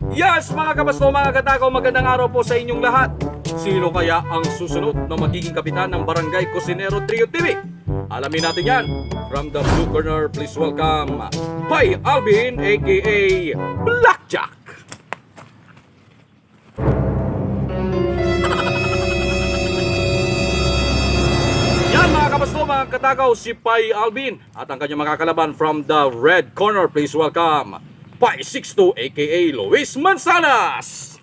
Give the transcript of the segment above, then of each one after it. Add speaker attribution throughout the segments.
Speaker 1: Yes, mga kapasto, mga katakaw, magandang araw po sa inyong lahat. Sino kaya ang susunod na magiging kapitan ng Barangay Kusinero Trio TV? Alamin natin yan. From the blue corner, please welcome Pai Alvin, aka Blackjack. Yan mga kapasto, mga katakaw, si Pai Alvin at ang kanyang makakalaban from the red corner, please welcome Pai 62 aka Luis Manzanas.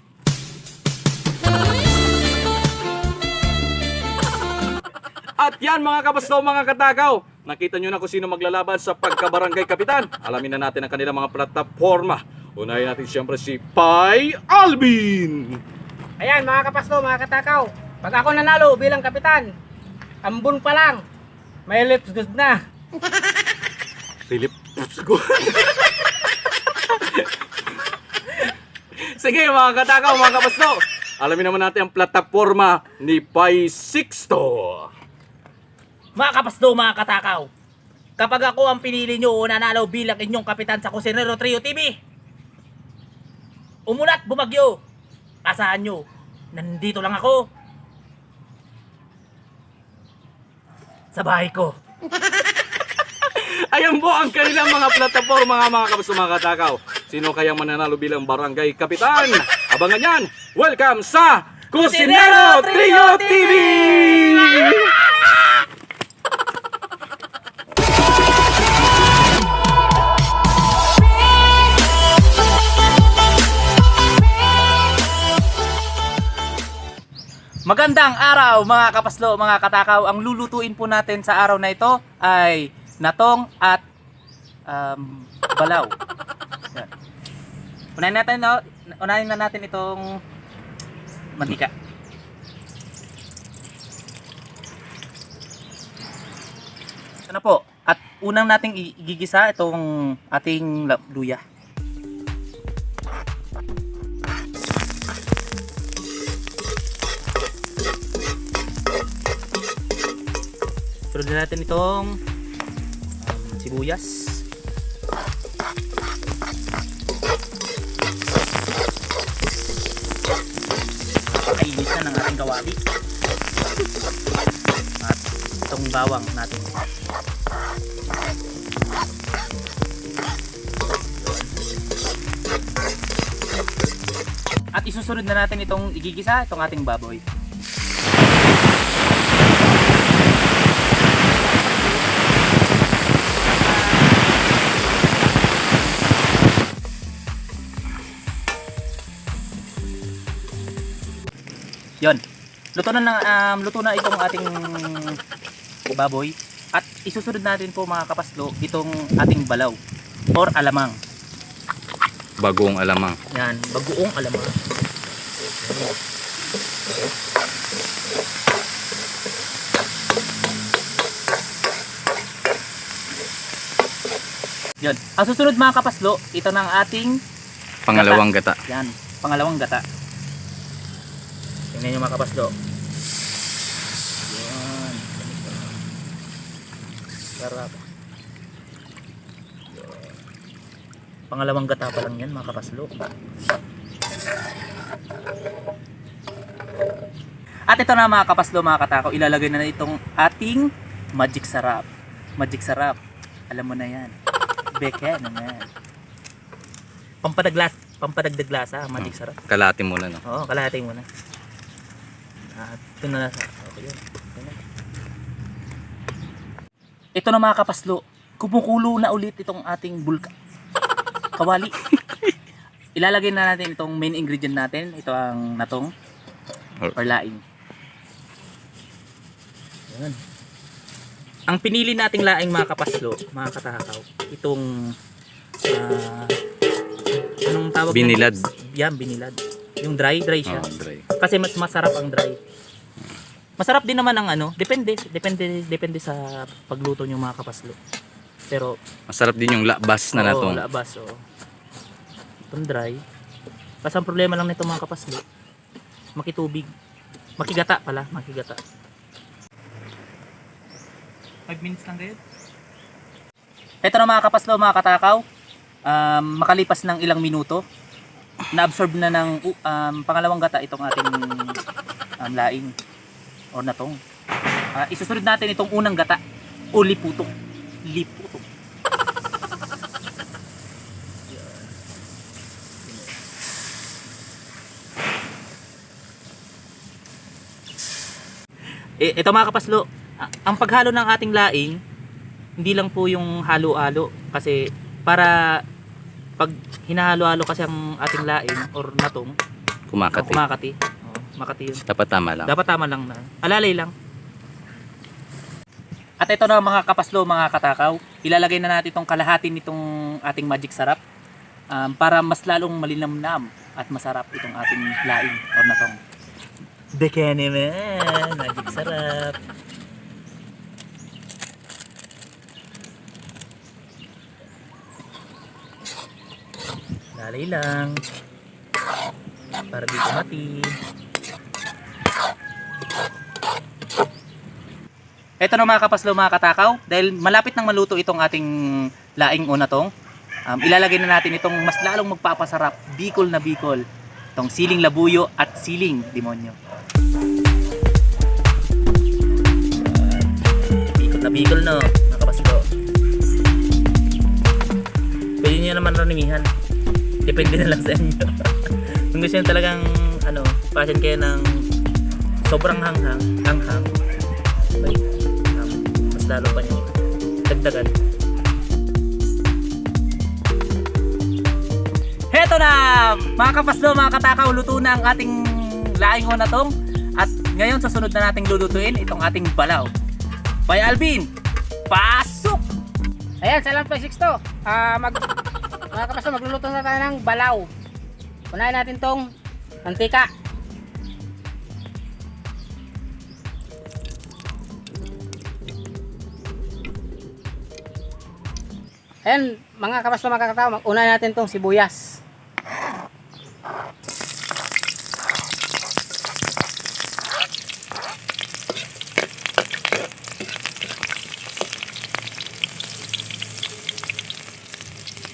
Speaker 1: At yan mga kapasto, mga katakaw, nakita nyo na kung sino maglalaban sa pagkabarangay kapitan. Alamin na natin ang kanilang mga plataforma. Unahin natin siyempre si Pai Alvin.
Speaker 2: Ayan mga kapasto, mga katakaw, pag ako nanalo bilang kapitan, ambon pa lang, may lips good na.
Speaker 1: Philip, sige mga katakaw, mga kapasto, alamin naman natin ang plataforma ni Pai Sixto.
Speaker 2: Mga kapasto, mga katakaw, kapag ako ang pinili nyo o nanalo bilang inyong kapitan sa Kusinero Trio TV, umulat bumagyo, asahan nyo, nandito lang ako sa bahay ko.
Speaker 1: Ayan po ang kanilang mga plataforma, mga kapasto, mga katakaw. Sino kayang mananalo bilang barangay kapitan? Abangan yan. Welcome sa Kusinero Trio TV!
Speaker 2: Magandang araw mga kapaslo, mga katakaw. Ang lulutuin po natin sa araw na ito ay natong at balaw. Yan. Unahin na natin itong mantika. Ito na po. At unang nating igigisa itong ating luya. Sunod na natin itong sibuyas. Pakainis na ng ating kawali. At itong bawang natin. At isusunod na natin itong igigisa, itong ating baboy. Yon. Luto na itong ating baboy at isusunod natin po mga kapaslo itong ating balaw or alamang.
Speaker 1: Bagong alamang.
Speaker 2: Yan, bagoong alamang. Yon. Ang susunod mga kapaslo, ito ng ating
Speaker 1: Pangalawang gata.
Speaker 2: Yan, pangalawang gata. Tingnan nyo mga kapaslo. Yan. Sarap. Pangalawang gata pa lang yan mga kapaslo. At ito na mga kapaslo, mga katakaw, ilalagay na itong ating magic sarap. Magic sarap. Alam mo na yan. Beke naman. Pampadagdag lasa, magic sarap.
Speaker 1: Kalahati muna, no?
Speaker 2: Oo, kalahati muna. At ito na nasa. Okay, yun. Ito na mga kapaslo, kumukulo na ulit itong ating bulka. Kawali. Ilalagay na natin itong main ingredient natin. Ito ang natong or laing. Yan. Ang pinili nating laing mga kapaslo, mga katakaw, itong anong tawag
Speaker 1: Binilad.
Speaker 2: Yan, binilad. Yung dry siya.
Speaker 1: Oh, dry.
Speaker 2: Kasi mas masarap ang dry. Masarap din naman ang ano, depende sa pagluto niyo mga kapaslo. Pero
Speaker 1: Masarap din yung labas na natong.
Speaker 2: Oo, labas, oo. Itong dry. Kasi ang problema lang nito mga kapaslo, makitubig. Makigata pala, makigata. 5 minutes lang kayo. Ito na mga kapaslo, mga katakaw. Makalipas ng ilang minuto, na-absorb na ng pangalawang gata itong ating laing or natong. Isusunod natin itong unang gata o liputok. Liputok. Ito mga kapaslo, ang paghalo ng ating laing, hindi lang po yung halo-halo kasi para pag hinahalo-halo kasi ang ating laing or natong kumakati. Makati yun.
Speaker 3: Dapat tama lang.
Speaker 2: Dapat tama lang na. Alalay lang. At ito na mga kapaslo, mga katakaw, ilalagay na natin itong kalahati nitong ating magic sarap para mas lalong malinamnam at masarap itong ating laing or natong. Bekene man, magic sarap. Lalay lang para di kumati. Ito na mga kapaslo, mga katakaw, dahil malapit nang maluto itong ating laing o natong, ilalagay na natin itong mas lalong magpapasarap, bikol na bikol, itong siling labuyo at siling demonyo. Bikol na bikol, no, mga kapaslo. Pwede nyo naman ranimihan. Depende na lang sa inyo. Kung gusto nyo talagang passion kayo ng sobrang hanghang, mas lalo pa nyo dagdagan. Heto na mga kapaslo, mga katakaw, luto na ang ating laing o natong. At ngayon susunod na nating lulutuin itong ating balaw. Bay Alvin, pasok!
Speaker 4: Ayan, Salam Play 6 to. Mga kapaslo, magluluto na tayo ng balaw. Unahin natin tong mantika. Ayan, mga kapaslo, mga kakatawa, unahin natin tong sibuyas.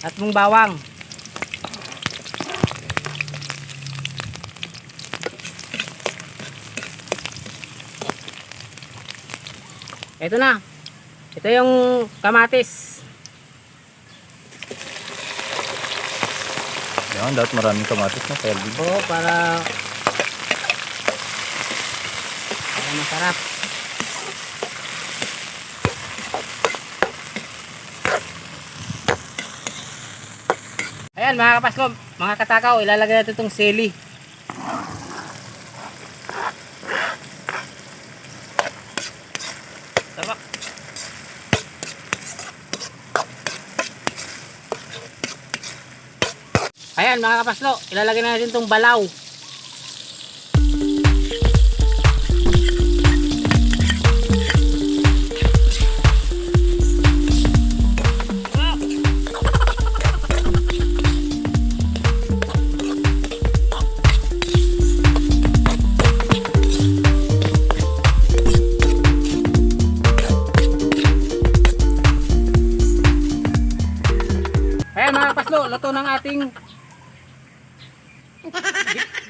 Speaker 4: At mong bawang. Ito na. Ito yung kamatis.
Speaker 3: Yan, dapat maraming kamatis na kaya din.
Speaker 4: Oo, para masarap. Ayan mga kapaslo, mga katakaw, ilalagay natin itong sili.
Speaker 2: Tabak.
Speaker 4: Ayan mga kapaslo, ilalagay na natin itong balaw. Ayan mga kapaslo, luto ng ating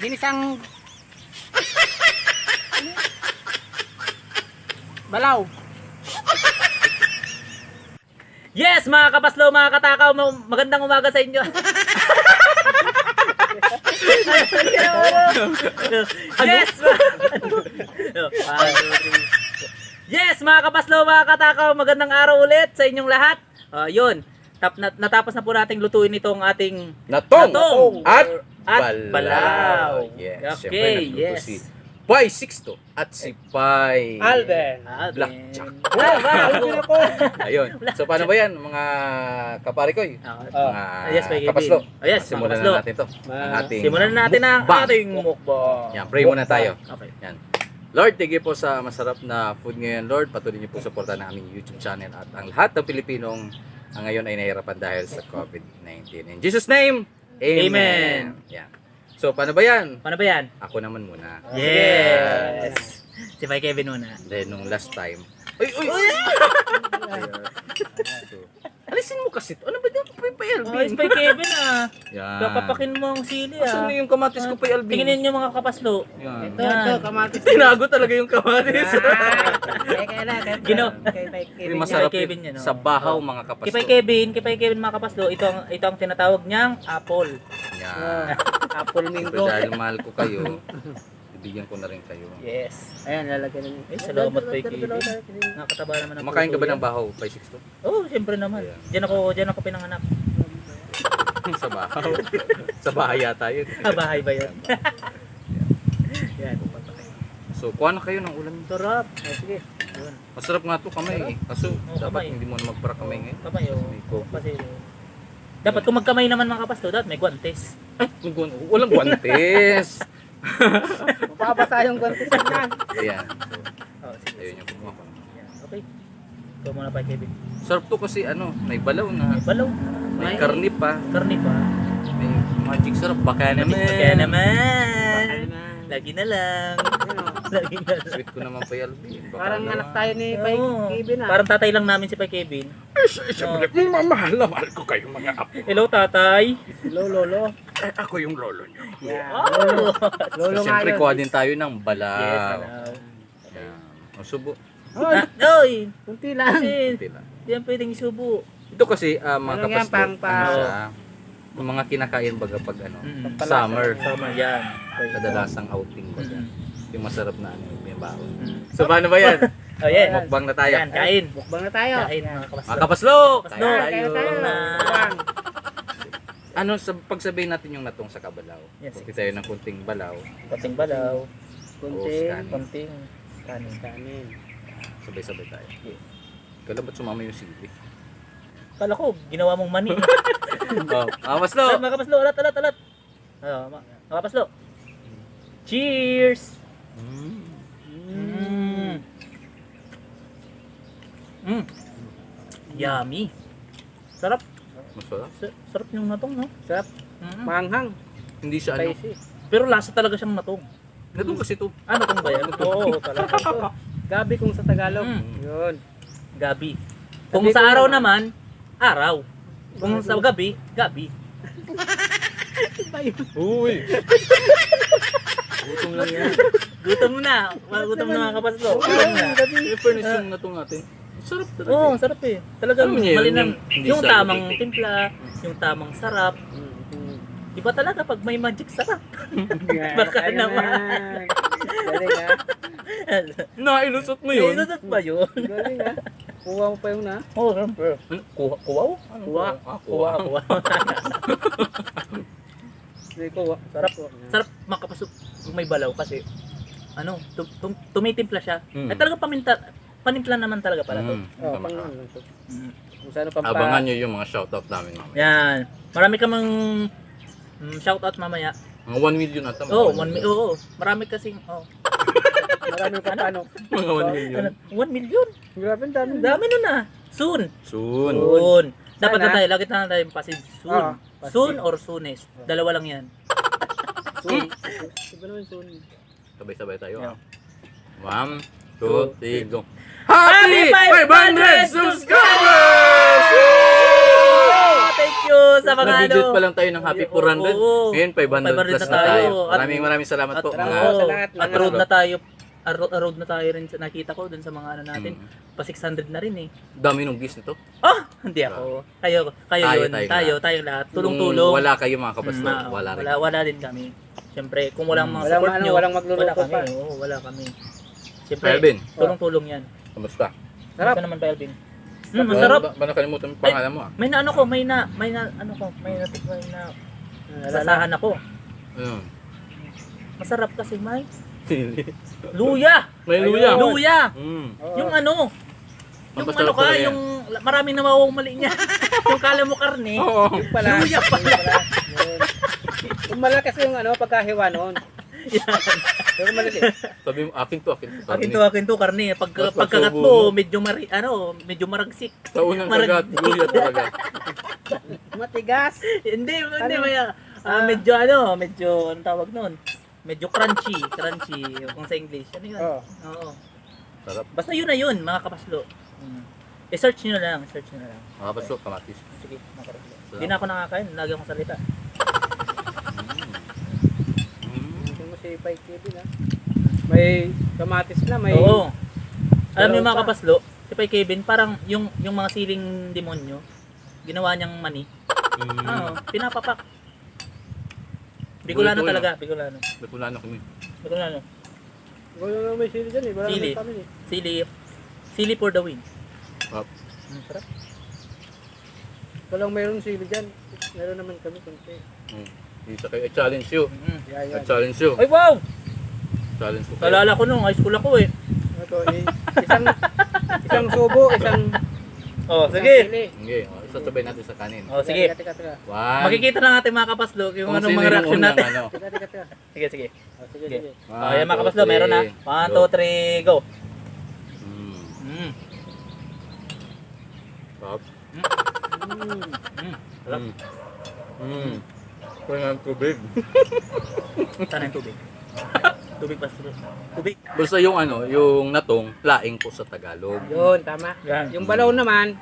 Speaker 4: ginisang balaw.
Speaker 2: Yes, mga kapaslo, mga katakaw, magandang umaga sa inyo. Yes! Yes, mga kapaslo, mga katakaw, magandang araw ulit sa inyong lahat. Yun, natapos na po nating lutuin itong ating
Speaker 1: Natong at
Speaker 2: balaw.
Speaker 1: Yes,
Speaker 2: Okay,
Speaker 1: siyempre nagluto
Speaker 2: yes.
Speaker 1: si Pai Sixto at si Pai
Speaker 4: Alden.
Speaker 1: Blackjack.
Speaker 2: Wow,
Speaker 1: Ayun. So paano ba yan mga kaparikoy? Mga
Speaker 2: yes, may
Speaker 1: kapaslo.
Speaker 2: Yes,
Speaker 1: Simulan
Speaker 2: kapaslo.
Speaker 1: na natin to. Ang ating
Speaker 2: Simulan na natin ang
Speaker 1: mukbang.
Speaker 2: ating mukbang.
Speaker 1: Yan, pray muna tayo.
Speaker 2: Okay.
Speaker 1: Yan. Lord, thank you po sa masarap na food ngayon, Lord. Patuloy niyo po suportahan ang aming YouTube channel at ang lahat ng Pilipinong ngayon ay nahihirapan dahil sa COVID-19. In Jesus' name, Amen. Yan. So, paano ba yan?
Speaker 2: Paano ba yan?
Speaker 1: Ako naman muna.
Speaker 2: Yes! Si Pai Kevin muna.
Speaker 1: Then, nung last time. Uy! Alisin mo kasi ito. Ano ba yung Pay
Speaker 2: Oh,
Speaker 1: Alvin?
Speaker 2: Spy Kevin ah.
Speaker 1: Yan.
Speaker 2: Kapapakin mo ang sili
Speaker 1: Asan
Speaker 2: ah.
Speaker 1: na yung kamatis ko, Pay Alvin?
Speaker 2: Tingnan nyo mga kapaslo.
Speaker 1: Yan.
Speaker 4: Ito, kamatis.
Speaker 1: Tinago talaga yung kamatis.
Speaker 4: Kaya na,
Speaker 1: Hindi masarap
Speaker 2: Kevin
Speaker 1: yun.
Speaker 2: yan, oh.
Speaker 1: Sa bahaw, mga kapaslo.
Speaker 2: Kipay Kevin mga kapaslo, ito ang tinatawag niyang apple.
Speaker 1: Yan.
Speaker 4: Apple
Speaker 1: Siyempre,
Speaker 4: mango.
Speaker 1: dahil mahal ko kayo, ibigyan ko na rin kayo.
Speaker 2: Yes.
Speaker 4: Ayan, lalagyan na.
Speaker 2: Eh, salamat kay Kevin. Nakakataba naman ang
Speaker 1: Kumakain ka ba
Speaker 2: puso
Speaker 1: ng
Speaker 2: yan.
Speaker 1: bahaw, 5-6 to?
Speaker 2: Oo, siyempre naman.
Speaker 1: Ayan.
Speaker 2: Diyan ako pinanganak.
Speaker 1: Sa bahaw. Sa bahay yata yun.
Speaker 2: Bahay ba yun? Yan.
Speaker 1: So, kuha na kayo ng ulam.
Speaker 2: Sarap.
Speaker 4: Sige.
Speaker 2: Yun.
Speaker 1: Masarap nga to kamay eh. Kaso,
Speaker 2: Oo,
Speaker 1: dapat
Speaker 2: kamay.
Speaker 1: hindi mo na magpara kamay ngayon.
Speaker 2: Kamay oh.
Speaker 1: May coco.
Speaker 2: Kasi dapat kung magkamay naman mga kapaslo, dapat may guantes.
Speaker 1: Ay, walang guantes.
Speaker 4: Mapapasa yung guantes niyan.
Speaker 1: Ayan.
Speaker 2: Oh, sige.
Speaker 1: Ayun yung kumuha ko.
Speaker 2: Yan. Okay. Ikaw muna pa Kevin.
Speaker 1: Sarap to kasi may balaw na.
Speaker 2: May balaw.
Speaker 1: May karni pa.
Speaker 2: Karni pa.
Speaker 1: May magic sarap. Baka naman.
Speaker 2: Kaya naman. Lagi na lang. Lagi na lang.
Speaker 1: Sweet ko naman pa Alvin. Baka
Speaker 4: Parang
Speaker 1: naman.
Speaker 4: anak tayo ni Pai
Speaker 2: Oo.
Speaker 4: Kevin ah.
Speaker 2: Parang tatay lang namin si Pai Kevin.
Speaker 1: Siyempre, mahal na mahal ko kayo mga apo.
Speaker 2: Hello tatay.
Speaker 4: Lolo.
Speaker 1: Ako yung lolo nyo.
Speaker 4: Yeah.
Speaker 2: Oh.
Speaker 4: Lolo nga
Speaker 1: Siyempre,
Speaker 4: yun.
Speaker 1: kuha din tayo ng balaw.
Speaker 2: Yes, hello.
Speaker 1: Ayan. O, subo.
Speaker 2: Ah, oy.
Speaker 4: Kunti lang.
Speaker 2: Kasi
Speaker 1: Kunti lang.
Speaker 2: di yan pwedeng isubo.
Speaker 1: Ito kasi, mga
Speaker 4: Ano yan,
Speaker 1: kapaslo,
Speaker 4: pang-
Speaker 1: siya, yung mga kinakain baga pag
Speaker 2: Mm.
Speaker 1: summer.
Speaker 2: Tama yan.
Speaker 1: Kadalasang outing baga.
Speaker 2: Mm.
Speaker 1: Yung masarap na may baon.
Speaker 2: Mm.
Speaker 1: So, paano ba yan?
Speaker 2: Oh yeah.
Speaker 1: Mukbang na tayo.
Speaker 2: Yan, kain.
Speaker 4: Bukbang na tayo.
Speaker 2: Kain mga kapaslo.
Speaker 1: Mga kapaslo!
Speaker 2: Kapaslo,
Speaker 1: Kain
Speaker 4: Kaya
Speaker 1: tayo.
Speaker 4: tayo.
Speaker 2: Na.
Speaker 4: Bukbang.
Speaker 1: Ano, pagsabihin natin yung natong sa kabalaw.
Speaker 2: Yes,
Speaker 1: Kunti tayo ng kunting balaw.
Speaker 2: Konting balaw.
Speaker 4: Kunti.
Speaker 1: Kanin.
Speaker 2: Konting kanin.
Speaker 4: Kanin.
Speaker 1: Sabay-sabay tayo. Kala ba't sumama yung sili?
Speaker 2: Kala ko, ginawa mong mani.
Speaker 1: Oh, kapaslo!
Speaker 2: Alat, mga kapaslo, alat. Mga kapaslo. Cheers! Mm. Mm. Yummy. Sarap.
Speaker 1: Masarap.
Speaker 2: Sarap yung natong, no?
Speaker 4: Sarap.
Speaker 2: Mm.
Speaker 4: Manghang.
Speaker 1: Hindi siya ano.
Speaker 4: Spicy.
Speaker 2: Pero lasa talaga siyang natong.
Speaker 1: Natong kasi to.
Speaker 2: Ano tong ba yan? Oo, talaga.
Speaker 4: Gabi kung sa Tagalog.
Speaker 2: Mm.
Speaker 4: Yun.
Speaker 2: Gabi. Kung
Speaker 4: Sabi
Speaker 2: sa
Speaker 4: ko
Speaker 2: araw
Speaker 4: naman.
Speaker 2: naman, araw. Kung sa gabi, gabi.
Speaker 1: Uy! Gutom lang yan.
Speaker 2: Gutom na. Gutom na mga kapaslo. Gutom na.
Speaker 1: Yung furnace yung natong natin. Sarap talaga.
Speaker 2: Oo, sarap eh. Talagang
Speaker 1: Alam niyo yun,
Speaker 2: malinang.
Speaker 1: hindi
Speaker 2: Yung
Speaker 1: sa
Speaker 2: tamang
Speaker 1: bibig.
Speaker 2: timpla, yung tamang sarap. Iba talaga pag may magic sarap. Baka
Speaker 4: Kaya
Speaker 2: naman.
Speaker 4: Galing ah.
Speaker 1: Nailusot mo yun?
Speaker 2: Inusot ba yun?
Speaker 4: Galing ah. Kuha mo pa yung na.
Speaker 2: Oo, siyempre.
Speaker 1: Ano? Kuwaw? Ano
Speaker 2: Kuwa.
Speaker 1: Ah,
Speaker 2: Kuwa. Kuwa.
Speaker 4: Hindi kuha.
Speaker 2: Sarap. Sarap makapasok kung may balaw kasi ano, tumitimpla siya.
Speaker 1: Mm.
Speaker 2: Ay talaga panimpla naman talaga pala to.
Speaker 4: Oh,
Speaker 1: Tama
Speaker 4: pang
Speaker 1: ka.
Speaker 4: ano to.
Speaker 2: Mm.
Speaker 4: Kung saan pang
Speaker 1: Abangan nyo yung mga shoutout namin mamaya.
Speaker 2: Yan. Marami ka mang shoutout mamaya.
Speaker 1: Mga 1 million ata. mga
Speaker 2: Oo,
Speaker 1: 1 million.
Speaker 2: oo. Marami kasing
Speaker 4: Marami pa paano.
Speaker 1: Mga 1 million.
Speaker 2: ano, 1 million.
Speaker 4: Grabe ang dami.
Speaker 2: Ang dami nun ah. Soon.
Speaker 1: Soon.
Speaker 2: Soon. Dapat
Speaker 4: Sana.
Speaker 2: na tayo, lagi na tayo pasid soon.
Speaker 4: Ah, pasid.
Speaker 2: Soon or soonest. Dalawa lang yan.
Speaker 4: Soon. Iba naman soon.
Speaker 1: Sabay-sabay tayo.
Speaker 2: Yeah.
Speaker 1: 1, 2, 3, go. Happy 500 subscribers!
Speaker 2: Thank you sa mga ano.
Speaker 1: Nag-video pa lang tayo ng happy 400.
Speaker 2: Oo.
Speaker 1: Ngayon 500 plus na tayo. Maraming salamat po.
Speaker 2: At,
Speaker 1: Mga
Speaker 2: oo,
Speaker 4: salamat,
Speaker 2: at
Speaker 4: mga
Speaker 2: road na tayo. Road na tayo rin nakita ko dun sa mga ano natin. Pa 600 na rin eh.
Speaker 1: dami nung gis nito.
Speaker 2: Ah, hindi ako. Kayo
Speaker 1: Tayo,
Speaker 2: yun.
Speaker 1: tayo
Speaker 2: Tayong lahat.
Speaker 1: Kung
Speaker 2: Tulong-tulong.
Speaker 1: wala kayo mga kapastor,
Speaker 2: Mm,
Speaker 1: wala rin.
Speaker 2: Wala din kami. Siyempre, kung walang mga
Speaker 4: Walang
Speaker 2: support
Speaker 4: ano,
Speaker 2: nyo,
Speaker 4: walang magluluto
Speaker 2: wala kami.
Speaker 4: pa.
Speaker 2: Oo, wala kami. Siyempre,
Speaker 1: Alvin,
Speaker 2: tulong-tulong yan.
Speaker 1: kamusta?
Speaker 4: Sarap.
Speaker 2: Ito naman pa, Alvin. Masarap.
Speaker 1: Ba nakalimutan yung pangalan mo ah?
Speaker 2: May na ano ko, may na basahan ako.
Speaker 1: Ayun.
Speaker 2: Masarap kasi may luya.
Speaker 1: May luya.
Speaker 2: Luya.
Speaker 1: Mm.
Speaker 4: Oo.
Speaker 2: Yung ano, yung
Speaker 1: Masarap
Speaker 2: ano ka,
Speaker 1: talaga yan.
Speaker 2: yung maraming namawawali niya. Yung kala mo karne.
Speaker 1: Oo.
Speaker 4: Yung pala.
Speaker 2: Luya pala.
Speaker 4: Yun. Yung malaki kasi yung ano, pagkahiwa noon. Pero maliliit.
Speaker 1: Sabi mo, akin to.
Speaker 2: Akin to karne.
Speaker 1: Mas
Speaker 2: Pagkagat
Speaker 1: masubo mo.
Speaker 2: mo, medyo maragsik.
Speaker 1: Sa unang kagat, luya talaga.
Speaker 4: Matigas.
Speaker 2: Hindi
Speaker 4: Ano?
Speaker 2: maya. Medyo anong tawag noon? Medyo crunchy kung sa English. Ano yun?
Speaker 4: Oo.
Speaker 2: Oo.
Speaker 1: Sarap.
Speaker 2: Basta yun na yun, mga kapaslo. I-search nyo na lang, search nyo na lang.
Speaker 3: Mga kapaslo, kamatis.
Speaker 2: Sige, makarap. Hindi na ako nakakain, lagi akong salita.
Speaker 4: Hindi mo si Pai Kevin ha. May kamatis na, may...
Speaker 2: Oo. Alam niyo
Speaker 4: Dalawa
Speaker 2: mga
Speaker 4: pa.
Speaker 2: kapaslo, si Pai Kevin, parang yung mga siling demonyo, ginawa niyang mani. Pinapapak. Bicolano
Speaker 1: Buhay-buhay,
Speaker 2: talaga, Bicolano.
Speaker 3: Bicolano kami.
Speaker 2: Bicolano.
Speaker 4: Wala na may sili dyan eh. Wala
Speaker 2: Sili.
Speaker 4: na kami eh.
Speaker 2: Sili for the win.
Speaker 3: Sarap.
Speaker 2: Sarap.
Speaker 4: Walang mayroon sili dyan. Meron naman kami konti.
Speaker 3: Dito kayo, challenge you.
Speaker 4: Yan.
Speaker 3: Challenge you.
Speaker 2: Ay wow!
Speaker 3: Challenge ko kayo.
Speaker 2: Kalala ko nung high school ako eh.
Speaker 4: Ito eh. Isang subo, isang
Speaker 2: Oh,
Speaker 4: isang
Speaker 2: sige.
Speaker 4: sili.
Speaker 3: Sige, sasabay natin sa kanin.
Speaker 2: Oh, sige.
Speaker 4: Teka.
Speaker 3: One.
Speaker 2: Makikita na natin mga kapaslo yung
Speaker 3: Kung
Speaker 2: anong
Speaker 3: sino
Speaker 2: mga
Speaker 3: yung
Speaker 2: reaction
Speaker 3: unang
Speaker 2: natin.
Speaker 3: ano.
Speaker 4: Teka.
Speaker 2: Sige, sige.
Speaker 4: Sige.
Speaker 2: Sige.
Speaker 3: One,
Speaker 2: Oh, yan mga
Speaker 3: two,
Speaker 2: kapaslo, meron na.
Speaker 3: three,
Speaker 2: 1,
Speaker 3: go.
Speaker 2: 2, 3, go.
Speaker 3: Mm.
Speaker 2: Mm.
Speaker 3: Sarap.
Speaker 2: Sarap.
Speaker 3: Kaya nga ang tubig.
Speaker 2: Sana yung tubig. Tubig pa tubig.
Speaker 3: Basta yung ano, yung natong, laing po sa Tagalog.
Speaker 4: Yun, tama.
Speaker 2: Yan.
Speaker 4: Yung balaw naman,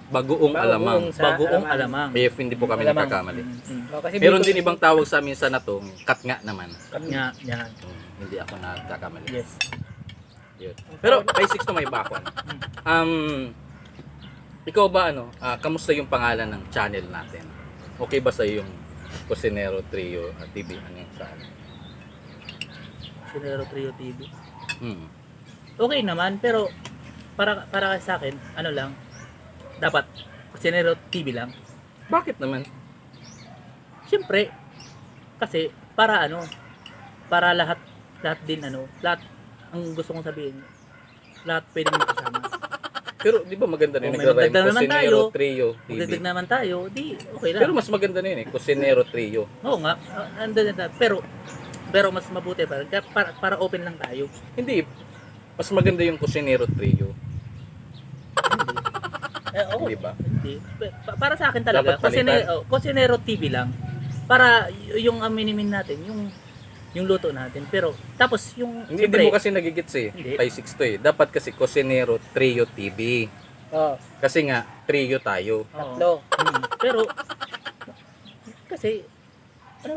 Speaker 3: Bagoong alamang.
Speaker 4: sa
Speaker 2: Bagoong alamang.
Speaker 3: If hindi po kami
Speaker 2: Alamang.
Speaker 3: nagkakamali.
Speaker 4: kasi
Speaker 3: Meron
Speaker 4: Bicol-
Speaker 3: din ibang tawag sa amin sa natong, katnga naman.
Speaker 2: Kat nga, yan.
Speaker 3: Hindi ako nagkakamali.
Speaker 2: Yes.
Speaker 3: Yun. Pero kay Six to may bakon. Ikaw ba ano, kamusta yung pangalan ng channel natin? Okay ba sa yung Cosinero Trio TV? Ano yung sa akin?
Speaker 2: Sinero Trio TV.
Speaker 3: Hmm.
Speaker 2: Okay naman, pero para sa akin, ano lang, dapat Sinero TV lang.
Speaker 3: Bakit naman?
Speaker 2: Siyempre, kasi para para lahat din lahat ang gusto kong sabihin, lahat pwedeng makasama.
Speaker 3: Pero di ba maganda rin
Speaker 2: Oh, may
Speaker 3: nagra-rhyme
Speaker 2: maganda naman
Speaker 3: Cosinero
Speaker 2: tayo.
Speaker 3: Trio TV?
Speaker 2: Magdadag naman tayo, di okay lang.
Speaker 3: Pero mas maganda na yun eh, Cosinero Trio.
Speaker 2: Oo nga, andun na, pero mas mabuti para open lang tayo.
Speaker 3: Hindi, mas maganda yung Cosinero Trio.
Speaker 2: Oo.
Speaker 3: Hindi ba?
Speaker 2: Hindi. Para sa akin talaga,
Speaker 3: Dapat palitan.
Speaker 2: Cosinero TV lang. Para yung aminimin natin, yung luto natin. Pero tapos yung
Speaker 3: Hindi mo kasi nagigits eh.
Speaker 2: Hindi.
Speaker 3: Kay Six to eh. Dapat kasi Cosinero Trio TV.
Speaker 4: Oh,
Speaker 3: Kasi nga, trio tayo.
Speaker 4: tatlo.
Speaker 2: Pero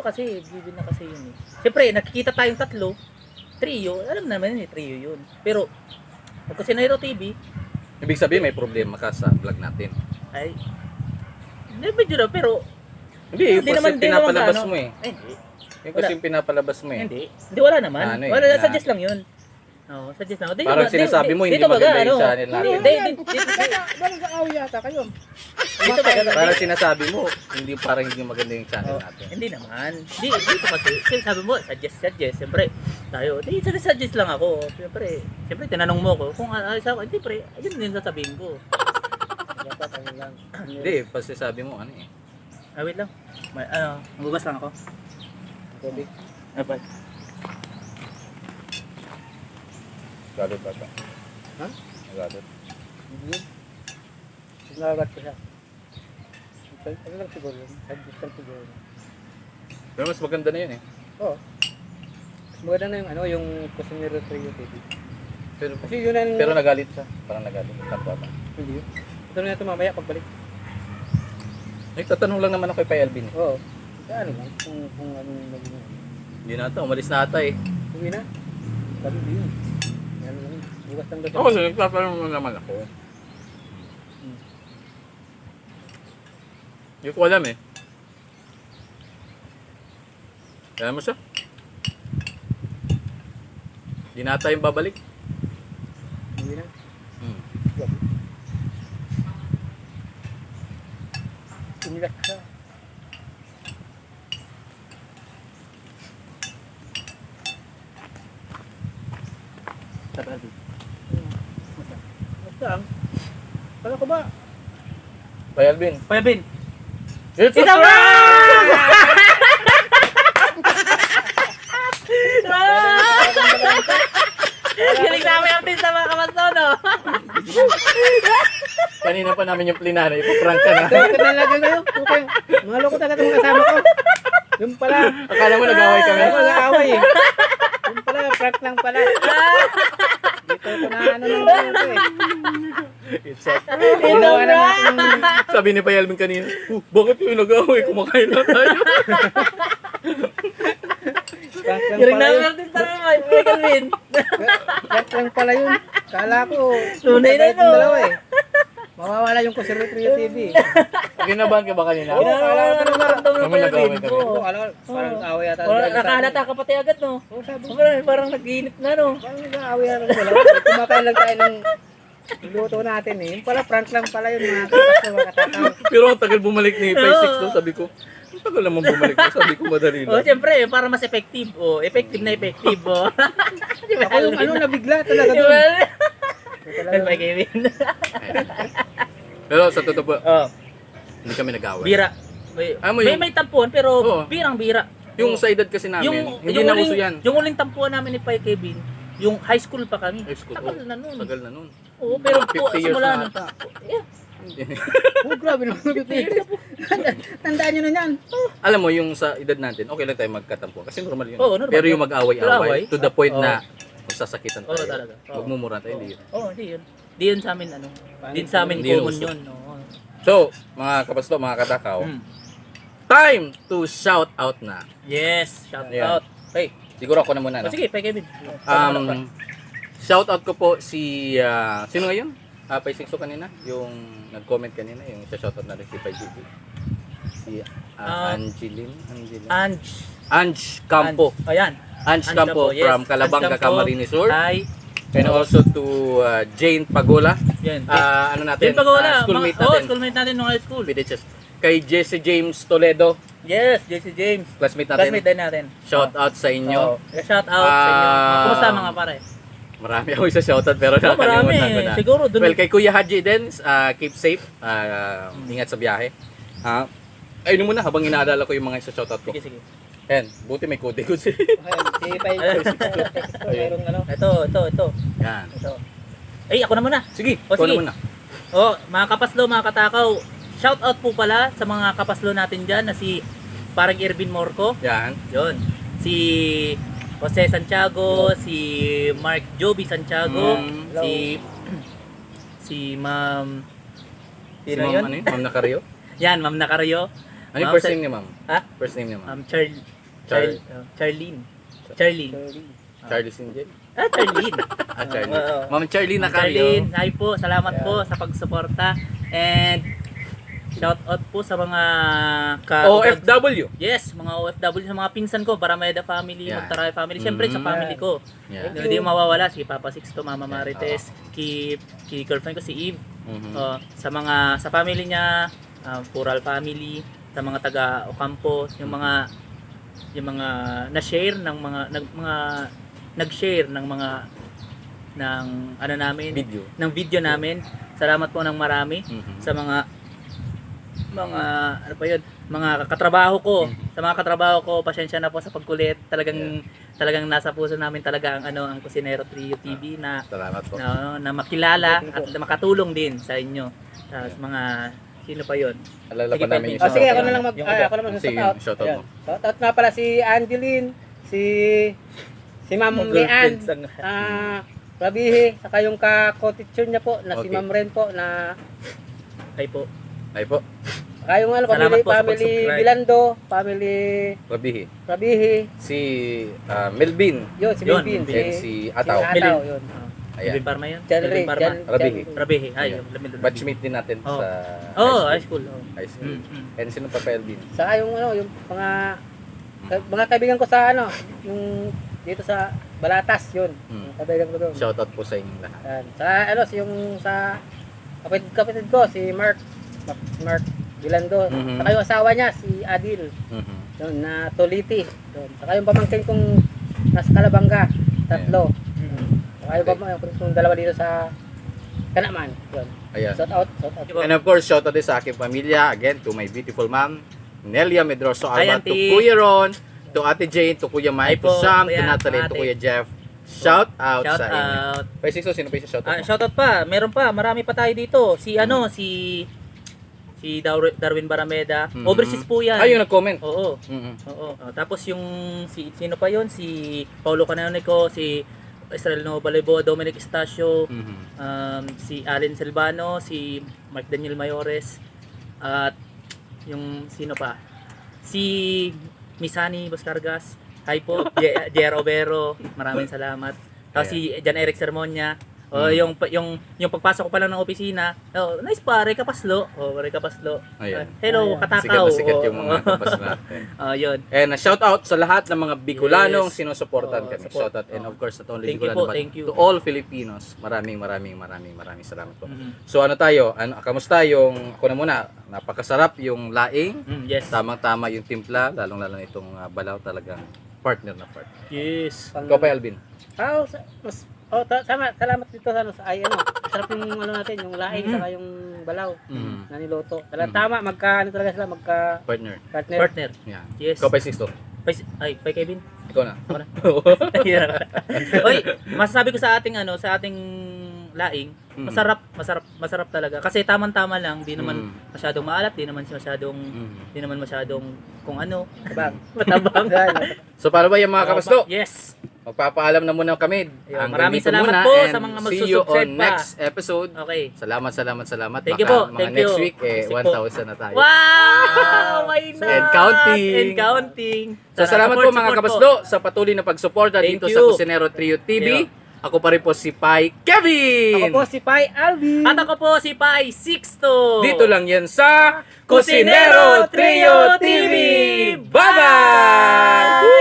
Speaker 2: kasi given na kasi yun eh. Siyempre, nakikita tayong tatlo, trio, alam naman yun eh, trio yun. Pero pag Cosinero TV,
Speaker 3: Ibig sabihin may problema ka sa vlog natin.
Speaker 2: ay medyo na, pero
Speaker 3: Hindi, yung kasi
Speaker 2: di naman
Speaker 3: pinapalabas
Speaker 2: gaano.
Speaker 3: mo eh.
Speaker 2: Ay, hindi.
Speaker 3: Yung kasi yung pinapalabas mo eh.
Speaker 2: Hindi wala naman.
Speaker 3: Ano eh,
Speaker 2: Wala,
Speaker 3: na-
Speaker 2: suggest lang yun. Oo, suggest lang. Di,
Speaker 3: Parang sinasabi mo, hindi
Speaker 2: dito baga,
Speaker 3: maganda yung channel natin.
Speaker 4: Parang kaaway yata kayo.
Speaker 2: Dito baga,
Speaker 3: Parang sinasabi mo, parang hindi maganda yung channel
Speaker 2: Oh,
Speaker 3: natin.
Speaker 2: hindi naman. Dito kasi, sabi mo, suggest. Siyempre, tayo, suggest lang ako. Siyempre, tinanong mo ko, kung ayos ako, hindi pre, ayun din sasabihin ko.
Speaker 4: Dapat ano lang.
Speaker 3: Hindi, kasi sabi mo, ano eh.
Speaker 2: Wait lang. Magugas lang ako.
Speaker 4: Tubig.
Speaker 2: Apa?
Speaker 3: Galot bata.
Speaker 4: Ha?
Speaker 3: Galot.
Speaker 4: Hindi. Nagagat ko siya. Ano lang siguro yun? Suggest lang siguro.
Speaker 3: Pero mas maganda na yun eh.
Speaker 4: Oo. Mas maganda na yung Cosinero Trio TV.
Speaker 3: Pero,
Speaker 4: Kasi yun ang...
Speaker 3: pero nagalit siya. Parang nagalit. Tanto ata.
Speaker 4: Hindi yun. Ito na ito mamaya pagbalik.
Speaker 3: Ay, tatanong lang naman ako kay Pai Alvin.
Speaker 4: Oo. Ano lang, kung anong naging...
Speaker 3: Hindi na ata, umalis na ata eh.
Speaker 4: Uwi na. Sabi hindi yun. Ano lang yun. Bukas lang daw siya.
Speaker 3: Ako kasi nagtatanong mo naman ako. Hindi ko alam eh. Kaya mo siya? Hindi na ata yung babalik.
Speaker 4: Uwi na. Sabi. Umiyak siya. Basta ang... Kala ko ba?
Speaker 3: Pai Alvin.
Speaker 2: Payabin!
Speaker 3: It's
Speaker 2: It's a wrap! Galing namin artista mga kamasno, no?
Speaker 3: Kanina pa namin yung plinano, ipaprank ka na.
Speaker 4: Kaya talaga kayo. Okay. Mga loko talaga mga kasama ko. Yung pala.
Speaker 3: Akala mo nag-away kami?
Speaker 4: Ako nag-aaway eh. Yung pala, prank lang pala. Dito ko na ano lang dito eh.
Speaker 3: It's up.
Speaker 4: Ginawa na natin.
Speaker 3: Sabi ni Payalvin kanina, bakit yung nag-away? Kumakain na tayo.
Speaker 4: Prank lang
Speaker 2: Galing
Speaker 4: pala
Speaker 2: namin
Speaker 4: yun.
Speaker 2: artista naman, Kuya Calvin.
Speaker 4: Prank lang pala yun. Kala ko,
Speaker 2: Tunay na
Speaker 4: magkakait yung
Speaker 2: no.
Speaker 4: dalawa eh. Mawawala yung Kusinero Trio TV.
Speaker 3: Kinabahan ka ba kanina?
Speaker 4: Oo, kala ko talaga.
Speaker 2: Nararamdaman ng
Speaker 3: Kami
Speaker 2: Kuya
Speaker 3: nag-away
Speaker 2: Calvin.
Speaker 3: kami.
Speaker 2: Oo.
Speaker 4: Oo, kala ko, parang away yata.
Speaker 2: Wala, nakahalata ka pati agad, no?
Speaker 4: Oo, sabi ko.
Speaker 2: Parang nag-iinit na, no?
Speaker 4: Parang nag-aaway na ng dalawa. Kumakain lang tayo ng luto natin eh. Yung pala, prank lang pala yun mga kapas na mga katakaw.
Speaker 3: Pero ang tagal bumalik ni 5-6 to, sabi ko, ang tagal naman bumalik to. Sabi ko, madali
Speaker 2: Oh,
Speaker 3: lang.
Speaker 2: siyempre, para mas effective. Oh, effective na effective, oh. Di ba?
Speaker 4: Ako yung ano, nabigla talaga
Speaker 2: Di
Speaker 4: doon.
Speaker 2: ba?
Speaker 4: Talaga.
Speaker 2: Ay, Kevin.
Speaker 3: Pero sa totoo po,
Speaker 2: Oh,
Speaker 3: hindi kami nag-away.
Speaker 2: bira. May,
Speaker 3: Alam mo
Speaker 2: may,
Speaker 3: yung-
Speaker 2: may tampuan, pero
Speaker 3: Oo.
Speaker 2: birang-bira.
Speaker 3: Yung sa edad kasi namin, hindi na uso yan.
Speaker 2: Yung uling tampuan namin ni Pai Kevin, yung high school pa kami.
Speaker 3: High school,
Speaker 2: Tagal
Speaker 3: oh.
Speaker 2: na nun.
Speaker 3: Tagal na nun.
Speaker 2: Oo, pero
Speaker 3: 50 years
Speaker 2: simula
Speaker 3: na
Speaker 2: nun.
Speaker 3: ata.
Speaker 2: Yeah.
Speaker 4: Oh, grabe naman. Tandaan nyo na yan.
Speaker 3: Alam mo, yung sa edad natin, okay lang tayo magkatampo. Kasi normal yun.
Speaker 2: Oo, normal.
Speaker 3: Pero yung mag-away-away,
Speaker 2: Away?
Speaker 3: to the point
Speaker 2: Oo.
Speaker 3: na magsasakitan
Speaker 2: Oo,
Speaker 3: tayo.
Speaker 2: talaga. Oo.
Speaker 3: Magmumura tayo, hindi yun.
Speaker 2: Oo, hindi yun. Hindi yun sa amin, ano. Hindi sa amin
Speaker 3: Hindi
Speaker 2: common
Speaker 3: uso.
Speaker 2: yun. Oo.
Speaker 3: So, mga kapaslo, mga katakaw,
Speaker 2: Mm.
Speaker 3: time to shout out na.
Speaker 2: Yes, shout
Speaker 3: Ayan.
Speaker 2: out. Hey,
Speaker 3: Siguro ako na muna.
Speaker 2: oh,
Speaker 3: No?
Speaker 2: sige, Pai Kevin.
Speaker 3: Shout out ko po si, sino ngayon? Paisikso kanina, yung nag-comment kanina, yung shout out natin si Paigigi. Si Angeline. Ange Campo.
Speaker 2: Oh, ayan.
Speaker 3: Ange Campo
Speaker 2: yes.
Speaker 3: from Calabanga,
Speaker 2: Ange Campo.
Speaker 3: Camarines Sur.
Speaker 2: Hi.
Speaker 3: And also to Jane Pagola.
Speaker 2: Yan.
Speaker 3: Ano natin?
Speaker 2: Yan pa wala.
Speaker 3: Schoolmate
Speaker 2: Oh,
Speaker 3: natin.
Speaker 2: schoolmate natin nung high school.
Speaker 3: PDHS. Kay Jesse James Toledo,
Speaker 2: Yes, JC James.
Speaker 3: classmate natin.
Speaker 2: Classmate din natin.
Speaker 3: Shout out sa inyo.
Speaker 2: Oh, shout out sa inyo.
Speaker 3: Ah,
Speaker 2: Kumusta mga pare?
Speaker 3: Marami ako sa shoutout pero
Speaker 2: Oh, marami.
Speaker 3: nakakalimutan ko na.
Speaker 2: Siguro dun.
Speaker 3: Well, kay Kuya Haji din, keep safe. Ingat sa biyahe. Ayun muna habang inaalala ko yung mga sa shoutout ko.
Speaker 2: Sige, sige.
Speaker 3: Yan, buti may kode ko si.
Speaker 4: Si Pai. Mayroong ano.
Speaker 2: Ito.
Speaker 3: Yan.
Speaker 2: Ito. Ay, ako na muna.
Speaker 3: Sige,
Speaker 2: O,
Speaker 3: ikaw
Speaker 2: sige.
Speaker 3: na muna.
Speaker 2: Oh, mga kapaslo, mga katakaw. Shout out po pala sa mga kapaslo natin dyan na si parang Irvin Morco.
Speaker 3: Yan.
Speaker 2: Yon. Si Jose Santiago, si Mark Joby Santiago,
Speaker 3: Mm.
Speaker 2: si Ma'am
Speaker 3: Si
Speaker 2: Sino
Speaker 3: Ma'am,
Speaker 2: yun?
Speaker 3: ano yun? Ma'am Nakaryo?
Speaker 2: Yan, Ma'am Nakaryo.
Speaker 3: Ano yung
Speaker 2: Ma'am
Speaker 3: first name niya, ma'am?
Speaker 2: Ha?
Speaker 3: First name niya, ma'am?
Speaker 2: Charlene. Charlene.
Speaker 3: Charlie Sinjel?
Speaker 2: Charlene.
Speaker 3: Charlie.
Speaker 2: Oo.
Speaker 3: Ma'am Charlie
Speaker 2: Ma'am
Speaker 3: Nakaryo.
Speaker 2: Charlene, hi po. Salamat po sa pagsuporta. And shout out po sa mga
Speaker 3: OFW.
Speaker 2: Yes, mga OFW sa mga pinsan ko, Barameda family,
Speaker 3: Yan.
Speaker 2: Magtaray family. Siyempre sa
Speaker 3: Mm.
Speaker 2: family ko.
Speaker 3: Yan.
Speaker 2: Hindi mo mawawala si Papa Sixto, Mama Marites, ki girlfriend ko si Eve.
Speaker 3: Mhm.
Speaker 2: Sa family niya, Pural family, sa mga taga Ocampo, yung mga na-share ng mga nag-share ng mga ng ano namin,
Speaker 3: Video.
Speaker 2: ng video namin. Salamat po ng marami
Speaker 3: Mhm.
Speaker 2: sa mga ano pa yun, mga katrabaho ko. Sa mga katrabaho ko, pasensya na po sa pagkulit. Talagang nasa puso namin talaga ang Kusinero Trio TV na
Speaker 3: Salamat po.
Speaker 2: na makilala at makatulong din sa inyo. Sa mga sino pa yun?
Speaker 3: Alala
Speaker 2: Sige,
Speaker 3: pa namin
Speaker 2: Pwede.
Speaker 3: yung
Speaker 4: Oh, sige,
Speaker 3: shoutout
Speaker 4: ako na
Speaker 3: namin.
Speaker 4: lang
Speaker 2: Yung iba.
Speaker 4: ako naman
Speaker 3: Sige,
Speaker 4: shout out.
Speaker 3: yung shoutout mo.
Speaker 4: Shout out nga pala si Angeline, si Ma'am
Speaker 2: Mga
Speaker 4: Lian,
Speaker 2: girlfriends ang-
Speaker 4: Rabihi, saka yung ka-co-teacher niya po na si
Speaker 3: Okay.
Speaker 4: Ma'am Ren po na
Speaker 2: Ay po.
Speaker 3: Ay po.
Speaker 4: saka yung
Speaker 2: Salamat po sa
Speaker 4: family
Speaker 2: pag-subscribe.
Speaker 4: Bilando, family
Speaker 3: Rabihi.
Speaker 4: Rabihi,
Speaker 3: Si Melvin.
Speaker 4: yun si
Speaker 2: Yun,
Speaker 4: Bilbin,
Speaker 3: And si Ataw.
Speaker 4: Ataw, yun.
Speaker 3: Ayan.
Speaker 2: Melvin Parma yun?
Speaker 4: Jan
Speaker 2: Melvin
Speaker 4: Ray,
Speaker 2: Parma.
Speaker 3: Rabihi.
Speaker 2: Rabihi. Ay,
Speaker 3: Ayan.
Speaker 2: yung
Speaker 3: Batchmate din natin
Speaker 2: Oh.
Speaker 3: sa
Speaker 2: high school. Oh.
Speaker 3: High school.
Speaker 2: Mm.
Speaker 3: And sino pa pa Elvin?
Speaker 4: Saka yung yung mga kaibigan ko sa yung dito sa Balatas yun.
Speaker 3: Hmm.
Speaker 4: Yung kaibigan ko doon.
Speaker 3: Shoutout po sa inyong lahat.
Speaker 4: Yan. Sa yung sa kapatid ko si Mark Bilando.
Speaker 3: Mhm.
Speaker 4: Saka yung asawa niya si Adil
Speaker 3: Mhm.
Speaker 4: yun, na Toliti. Yun. Saka yung pamangkin kong nasa Calabanga, tatlo. Saka yung pamangkin kong dalawa dito sa Kanaman. Yun.
Speaker 3: Ayan.
Speaker 4: Shout out.
Speaker 3: And of course, shoutout din sa aking pamilya. Again, to my beautiful mom, Nelia Medroso
Speaker 2: Hi,
Speaker 3: Alba, to
Speaker 2: Auntie.
Speaker 3: Kuya Ron, to Ate Jane, to Kuya
Speaker 2: Hi
Speaker 3: Mike, to
Speaker 2: po,
Speaker 3: Sam, to
Speaker 2: Kuya,
Speaker 3: Natalie, to
Speaker 2: Ate.
Speaker 3: Kuya Jeff. Shout out
Speaker 2: Shout
Speaker 3: sa inyo.
Speaker 2: out.
Speaker 3: Paisikso, sino pa yung shoutout mo?
Speaker 2: Shoutout pa. Meron pa. Marami pa tayo dito. Si Darwin Barameda.
Speaker 3: Mhm.
Speaker 2: Overseas po yan.
Speaker 3: Ay, yung nag-comment.
Speaker 2: Oo.
Speaker 3: Mhm.
Speaker 2: Oo. Tapos yung sino pa yon? Si Paulo Canonico, si Israel Novalebo, Dominic Estacio,
Speaker 3: Mhm.
Speaker 2: si Allen Silvano, si Mark Daniel Mayores, at yung sino pa? Si Misani Boscargas. Hi po, Jer Obero, maraming salamat. Tapos si Jan Eric Sermonia. Yung pagpasok ko pa lang ng opisina, nice pa, Reka Paslo. Reka Paslo.
Speaker 3: Ayan.
Speaker 2: Hello,
Speaker 3: Sikat
Speaker 2: Katakaw.
Speaker 3: na sikat yung mga kapas natin.
Speaker 2: Yun.
Speaker 3: And shout out sa lahat ng mga Bicolanong
Speaker 2: Yes.
Speaker 3: sinusuportan
Speaker 2: Oh,
Speaker 3: kami.
Speaker 2: support.
Speaker 3: Shout out, and of course not only
Speaker 2: Thank you
Speaker 3: Bicolano,
Speaker 2: po,
Speaker 3: but
Speaker 2: thank you.
Speaker 3: to all Filipinos. Maraming salamat po.
Speaker 2: Mhm.
Speaker 3: So ano tayo? Kamusta yung ako na muna? Napakasarap yung laing.
Speaker 2: Yes.
Speaker 3: Tamang-tama yung timpla, lalong-lalo na itong balaw, talagang partner na partner.
Speaker 2: Yes.
Speaker 3: Ikaw pa, Alvin.
Speaker 4: Salamat dito sa ano, sa ay ano. Sarap yung ano natin, yung laing saka yung balaw
Speaker 3: Mhm.
Speaker 4: na niluto. Talagang tama, magka ano talaga sila, magka
Speaker 3: Partner.
Speaker 4: partner.
Speaker 2: Partner.
Speaker 3: Yeah.
Speaker 2: Yes.
Speaker 3: Ikaw pa, Sixto.
Speaker 2: Pay Kevin.
Speaker 3: Ikaw na.
Speaker 2: Ako na. Oy, masasabi ko sa ating laing, masarap talaga kasi tamang-tama lang, di naman masyadong maalat, di naman masyadong kung ano, matabang.
Speaker 3: So paano ba yung mga kapaslo?
Speaker 2: Yes.
Speaker 3: Magpapaalam na muna kami.
Speaker 2: Ayun,
Speaker 3: Hanggang
Speaker 2: maraming
Speaker 3: dito
Speaker 2: salamat
Speaker 3: muna,
Speaker 2: po
Speaker 3: and
Speaker 2: sa mga
Speaker 3: see you
Speaker 2: magsusubscribe
Speaker 3: on
Speaker 2: pa.
Speaker 3: next episode.
Speaker 2: Okay.
Speaker 3: Salamat.
Speaker 2: Thank you
Speaker 3: Baka
Speaker 2: po,
Speaker 3: mga
Speaker 2: thank
Speaker 3: next
Speaker 2: you.
Speaker 3: week,
Speaker 2: Kasi po.
Speaker 3: 1,000 na tayo.
Speaker 2: Wow! Why not?
Speaker 3: And counting.
Speaker 2: And counting.
Speaker 3: So salamat po mga kapaslo sa patuloy na pagsuporta
Speaker 2: Thank
Speaker 3: dito
Speaker 2: you.
Speaker 3: sa Kusinero Trio TV. Ako pa rin po si Pai Kevin.
Speaker 4: Ako po si Pai Alvin.
Speaker 2: At ako po si Pai Sixto.
Speaker 3: Dito lang yan sa
Speaker 2: Kusinero Trio TV.
Speaker 3: Bye-bye!